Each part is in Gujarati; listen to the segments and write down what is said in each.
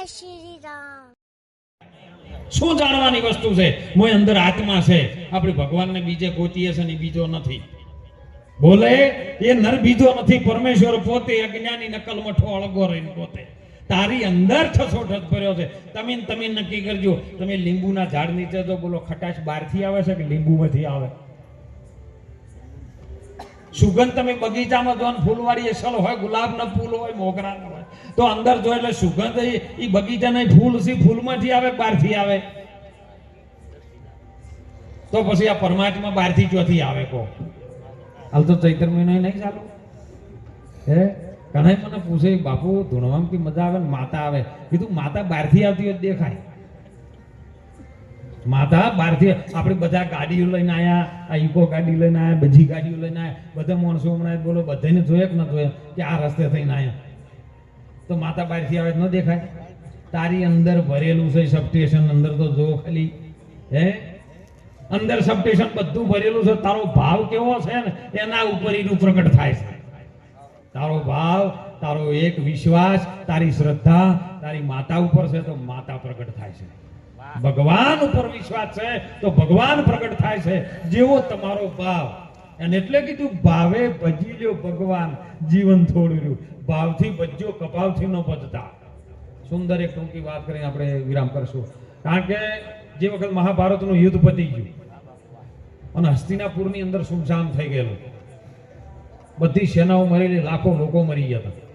શ્રી રામ. શું જાણવાની વસ્તુ છે? મોય અંદર આત્મા છે. આપણે ભગવાનને બીજે ગોતીએ છે ને બીજો નથી. બોલે એ નર બીજો નથી, પરમેશ્વર પોતે અજ્ઞાની નકલ મઠો અળગો રહીને પોતે તારી અંદર ઠસોઠસ ભર્યો છે. તમે નક્કી કરજો, તમે લીંબુના ઝાડ નીચે જો બોલો ખટાશ બહારથી આવે છે કે લીંબુમાંથી આવે? સુગંધ તમે બગીચામાં જો ફૂલવાળી અસલ હોય, ગુલાબના ફૂલ હોય, મોગરાના હોય, તો અંદર જો એટલે સુગંધ એ બગીચાના ફૂલ છે, ફૂલમાંથી આવે બહારથી આવે? તો પછી આ પરમાત્મા બહારથી ચોથી આવે? કો હાલ તો ચૈત્ર મહિનો નહીં ચાલુ હે? કણાઈ મને પૂછે, બાપુ ધૂણવામાં કે મજા આવે ને માતા આવે? કીધું માતા બહારથી આવતી હોય દેખાય. માતા બહારથી આપણે બધા ગાડીઓ લઈને આવ્યા, આ ઇકો ગાડી લઈને આવ્યા, બધી ગાડીઓ લઈને આવ્યા, બધા માણસો હમણાં બોલો બધાને જોયે કે ન જોયે કે આ રસ્તે થઈને આવ્યા, તો માતા બહારથી આવે ન દેખાય? તારી અંદર ભરેલું છે સબસ્ટેશન. અંદર તો જો ખાલી હે અંદર સબસ્ટેશન બધું ભરેલું છે. તારો ભાવ કેવો છે ને એના ઉપર એનું પ્રગટ થાય છે. તારો ભાવ, તારો એક વિશ્વાસ, તારી શ્રદ્ધા તારી માતા ઉપર છે તો માતા પ્રગટ થાય છે. ભગવાન ઉપર વિશ્વાસ છે તો ભગવાન પ્રગટ થાય છે. જેવો તમારો ભાવ, અને એટલે કીધું ભાવે ભજી લ્યો ભગવાન, જીવન થોડું રહ્યું. ભાવથી ભજ્યો, કપાવથી ન ભજતા. સુંદર એક ટૂંકી વાત કરીને આપણે વિરામ કરશું. કારણ કે જે વખત મહાભારતનું યુદ્ધ પતી ગયું અને હસ્તિનાપુરની અંદર સુમસામ થઈ ગયેલું, બધી સેનાઓ મરેલી, લાખો લોકો મરી ગયા હતા,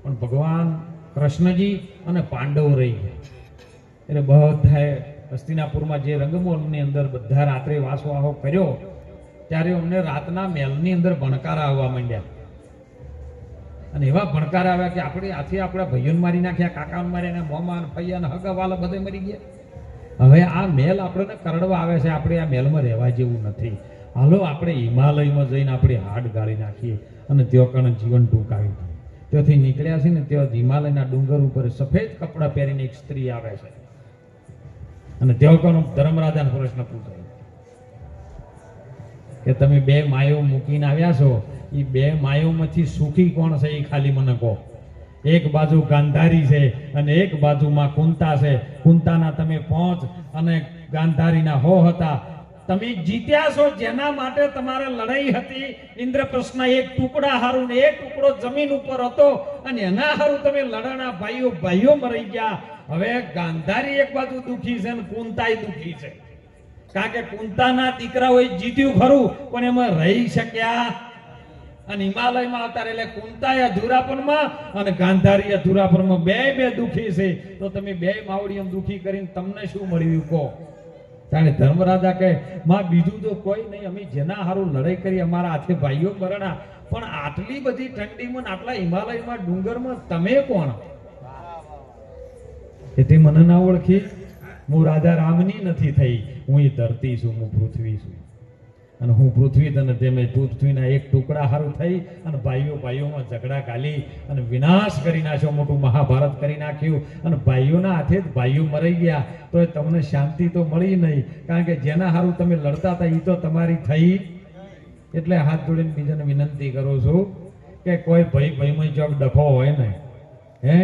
પણ ભગવાન કૃષ્ણજી અને પાંડવો રહી ગયા. એટલે બધાએ હસ્તિનાપુરમાં જે રંગમહોલની અંદર બધા રાત્રે વાસવાહો કર્યો, ત્યારે અમને રાતના મહેલની અંદર ભણકારા આવવા માંડ્યા. અને એવા ભણકારા આવ્યા કે આપણે આથી આપણા ભાઈઓને મારી નાખ્યા, કાકાને માર્યા, મોમાન ફૈયાને હગાવાલા બધે મરી ગયા. હવે આ મહેલ આપણને કરડવા આવે છે, આપણે આ મહેલમાં રહેવા જેવું નથી. હાલો આપણે હિમાલયમાં જઈને આપણે હાડ ગાળી નાખીએ અને ત્યાં કણ જીવન ટૂંકાવી દઈએ. ત્યાંથી નીકળ્યા છે ને ત્યાં હિમાલયના ડુંગર ઉપર સફેદ કપડાં પહેરીને એક સ્ત્રી આવે છે અને ત્યાં કણ ધર્મરાજાને પ્રશ્ન પૂછાય કે તમે બે માયો મૂકીને આવ્યા છો, એ બે માયોમાંથી સુખી કોણ છે એ ખાલી મને કહો. એક બાજુ ગાંધારી છે અને એક બાજુમાં કુંતા છે. કુંતાના તમે 5 અને ગાંધારીના 100 હતા. તમે જીત્યા છો જેના માટે તમારે લડાઈ હતી. ઇન્દ્રપ્રસ્થના એક ટુકડા હારું ને એક ટુકડો જમીન ઉપર હતો અને એના હારું તમે લડાણા ભાઈઓ મરી ગયા. હવે ગાંધારી એક બાજુ દુખી છે અને કુંતાય દુખી છે, કારણ કે કુંતાના દીકરાઓએ જીત્યું ખરું પણ એમાં રહી શક્યા અને હિમાલયમાં આવતા એટલે કુંતાએ અધૂરાપણમાં અને ગાંધારી અધૂરાપણમાં બે દુખી છે. તો તમે બે માવડીઓ દુખી કરીને તમને શું મળ્યું કહો? કારણ ધર્મરાજા કહે, માં બીજું તો કોઈ નહીં, અમે જેના હારું લડાઈ કરી અમારા હાથે ભાઈઓ મરણા, પણ આટલી બધી ઠંડીમાં આટલા હિમાલયમાં ડુંગરમાં તમે કોણ? એટલે મને ના ઓળખી? હું રાજા રામની નથી થઈ, હું એ ધરતી છું, હું પૃથ્વી છું. અને હું પૃથ્વી તને તેમે પૃથ્વીના એક ટુકડા હારું થઈ અને ભાઈઓમાં ઝઘડા ઘાલી અને વિનાશ કરી નાખ્યો, મોટું મહાભારત કરી નાખ્યું અને ભાઈઓના હાથે જ ભાઈઓ મરી ગયા. તો તમને શાંતિ તો મળી નહીં, કારણ કે જેના હારું તમે લડતા હતા એ તો તમારી થઈ. એટલે હાથ જોડીને બીજાને વિનંતી કરું છું કે કોઈ ભાઈમાં ચોક ડખો હોય ને હે,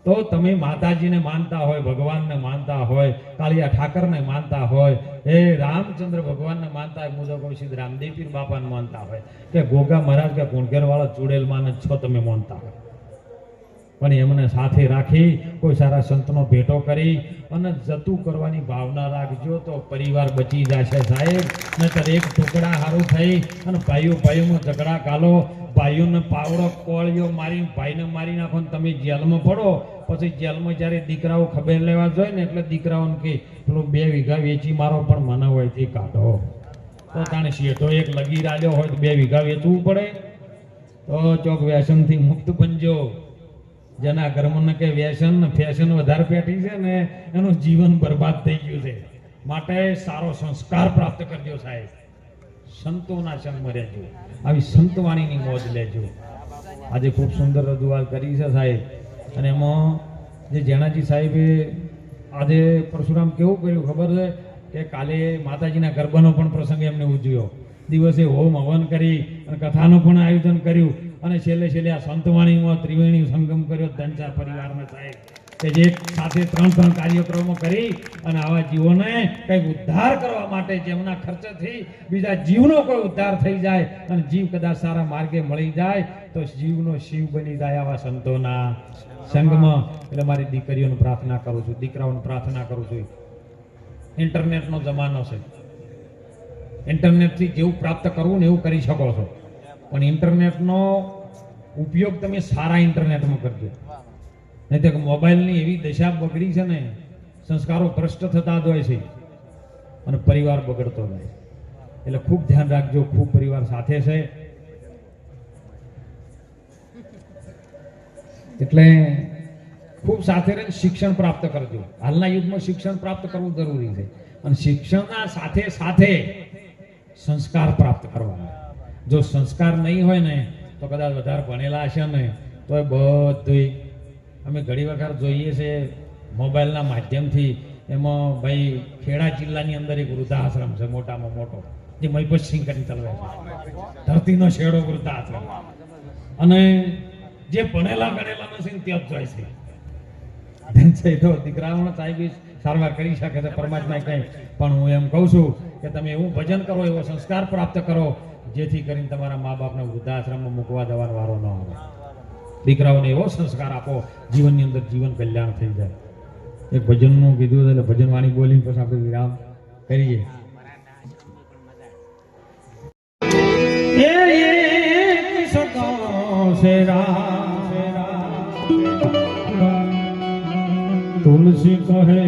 તો તમે માતાજીને માનતા હોય, ભગવાનને માનતા હોય, કાળિયા ઠાકરને માનતા હોય, એ રામચંદ્ર ભગવાનને માનતા હોય, મુજો કહું સિદ્ધ રામદેવ પીર બાપાને માનતા હોય કે ગોગા મહારાજ કે કુણઘેર વાળા ચુડેલમાં છો તમે માનતા હોય, પણ એમને સાથે રાખી કોઈ સારા સંતનો ભેટો કરી અને જતું કરવાની ભાવના રાખજો તો પરિવાર બચી જશે સાહેબ. નહીતર એક ટુકડા હારું થઈ અને ભાઈઓમાં ઝઘડા કાલો, ભાઈઓને પાવડો કોળીઓ મારી ભાઈને મારી નાખો ને તમે જેલમાં પડો. પછી જેલમાં જ્યારે દીકરાઓ ખબર લેવા જોઈએ ને એટલે દીકરાઓને કે પેલું 2 વીઘા વેચી મારો પણ મને હોયથી કાઢો. તો તાણે શેઠો એક લગી રાખ્યો હોય તો 2 વીઘા વેચવું પડે. તો ચોક વ્યસનથી મુક્ત બનજો. જેના ઘરમાં કે વ્યસન ફેશન વધારે પેટી છે ને એનું જીવન બરબાદ થઈ ગયું છે. માટે સારો સંસ્કાર પ્રાપ્ત કરજો સાહેબ. સંતોના સંગમાં રહેજો, આવી સંતવાણીની મોજ લેજો. આજે ખૂબ સુંદર રજૂઆત કરી છે સાહેબ. અને એમાં જે જેણાજી સાહેબે આજે પરશુરામ કેવું કર્યું ખબર છે કે કાલે માતાજીના ગરબાનો પણ પ્રસંગ એમને ઉજવ્યો. દિવસે હોમ હવન કરી અને કથાનું પણ આયોજન કર્યું અને છેલ્લે આ સંતવાણીમાં ત્રિવેણી સંગમ કર્યો ધનસા પરિવારમાં સાહેબ. કે જે સાથે 3 કાર્યક્રમો કરી અને આવા જીવોને કંઈક ઉદ્ધાર કરવા માટે જેમના ખર્ચથી બીજા જીવનો કોઈ ઉદ્ધાર થઈ જાય અને જીવ કદાચ સારા માર્ગે મળી જાય તો જીવનો શિવ બની જાય આવા સંતોના સંગમાં. એટલે મારી દીકરીઓને પ્રાર્થના કરું છું, દીકરાઓને પ્રાર્થના કરું છું. ઇન્ટરનેટનો જમાનો છે, ઇન્ટરનેટથી જેવું પ્રાપ્ત કરવું ને એવું કરી શકો છો, પણ ઇન્ટરનેટનો ઉપયોગ તમે સારા ઇન્ટરનેટમાં કરજો. નહીં તો મોબાઈલની એવી દશા બગડી છે ને, સંસ્કારો ભ્રષ્ટ થતા જ હોય છે અને પરિવાર બગડતો જાય. એટલે ખૂબ ધ્યાન રાખજો, ખૂબ પરિવાર સાથે છે એટલે ખૂબ સાથે રહીને શિક્ષણ પ્રાપ્ત કરજો. હાલના યુગમાં શિક્ષણ પ્રાપ્ત કરવું જરૂરી છે અને શિક્ષણના સાથે સાથે સંસ્કાર પ્રાપ્ત કરવા. જો સંસ્કાર નહીં હોય ને તો કદાચ વધારે ભણેલા હશે ને તો એ બધું અમે ઘણી વખત જોઈએ છે મોબાઈલના માધ્યમથી. એમાં ભાઈ ખેડા જિલ્લાની અંદર એક વૃદ્ધાશ્રમ છે મોટામાં મોટો, જે મહિપતસિંહ કરીને ચલાવે છે, ધરતીનો શેડો વૃદ્ધાશ્રમ. અને જે ભણેલા ગણેલા નથી ત્યાં જ જાય છે. તો દીકરાઓને સાહેબ સારવાર કરી શકે છે પરમાત્મા કંઈ. પણ હું એમ કહું છું કે તમે એવું ભજન કરો, એવો સંસ્કાર પ્રાપ્ત કરો જેથી કરીને તમારા મા બાપને વૃદ્ધાશ્રમમાં મૂકવા જવાનો વારો ન આવે. દીકરાઓને એવો સંસ્કાર આપો જીવનની અંદર જીવન કલ્યાણ થઈ જાય. એક ભજનનું કીધું એટલે ભજન વાણી બોલીને પછી આપણે વિરામ કરીએ. तुलसी कहे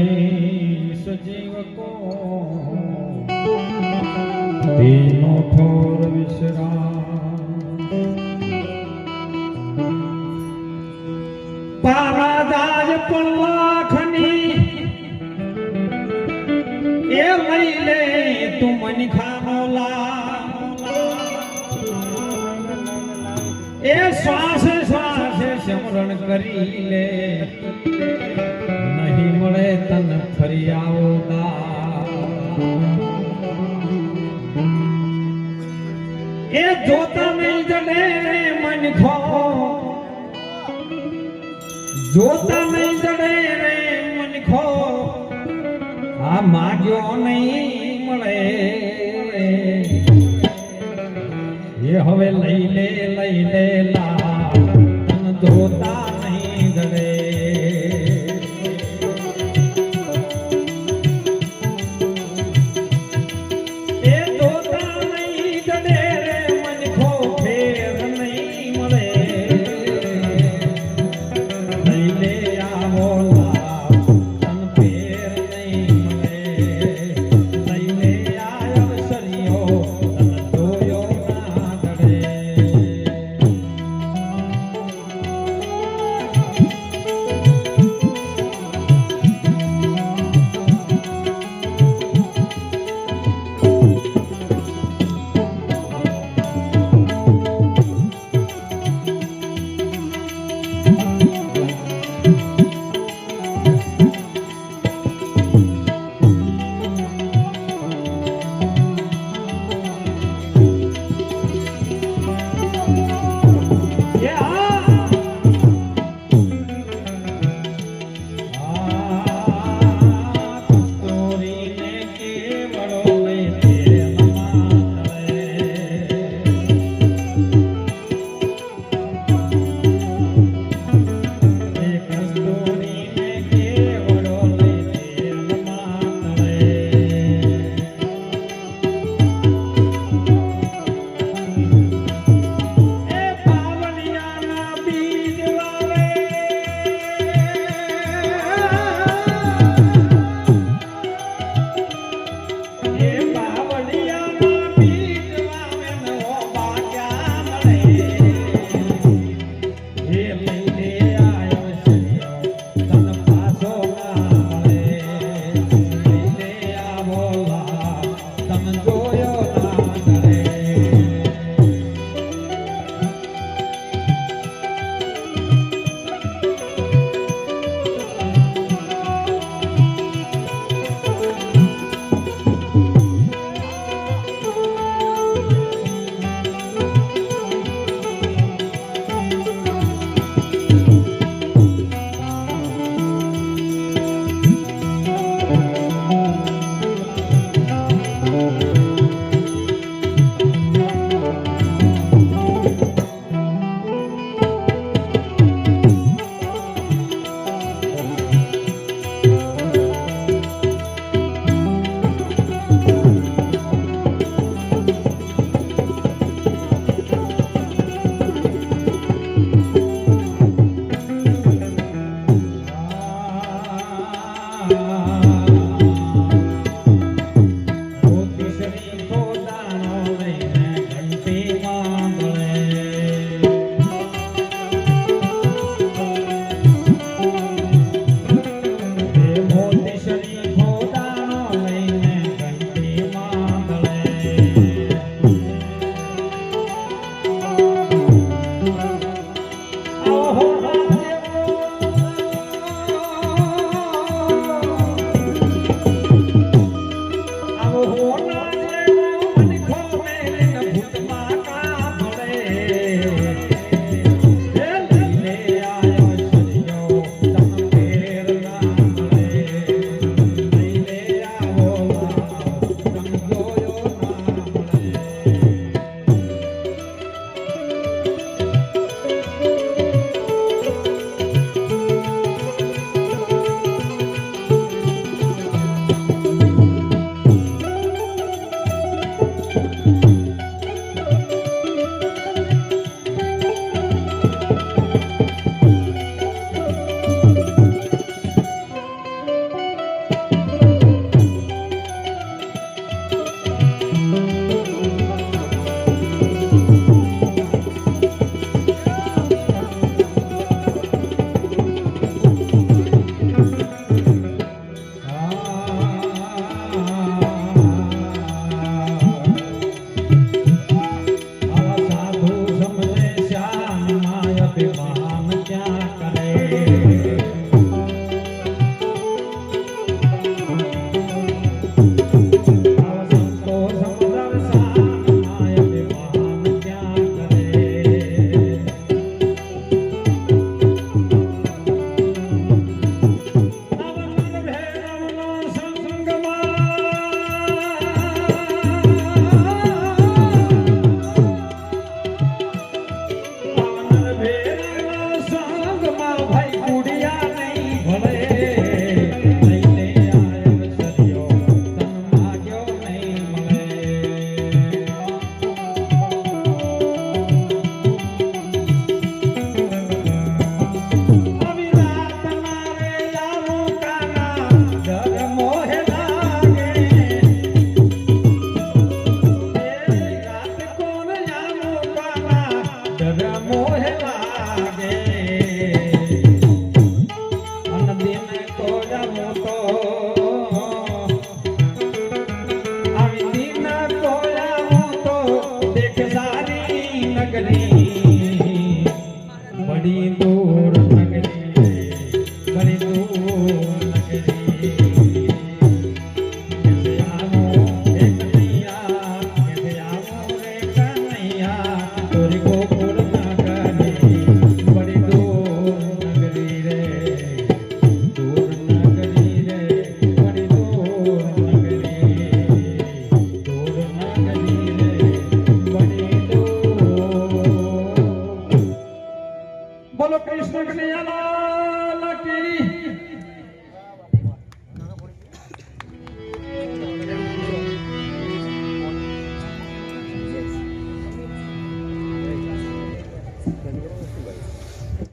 सजीव को तीनों ठोर विश्राम, पारादाज पल्लाखनी ए लई ले तू मन खानोला, ए श्वास श्वास स्मरण કરી લે, નહીં મળે તન ફરી આવતા. એ જોતા નહીં જડે મન ખો, જોતા નહીં જડે રે મન ખો, આ માગ્યો નહીં મળે. એ હવે લઈ લે લા તન જોતા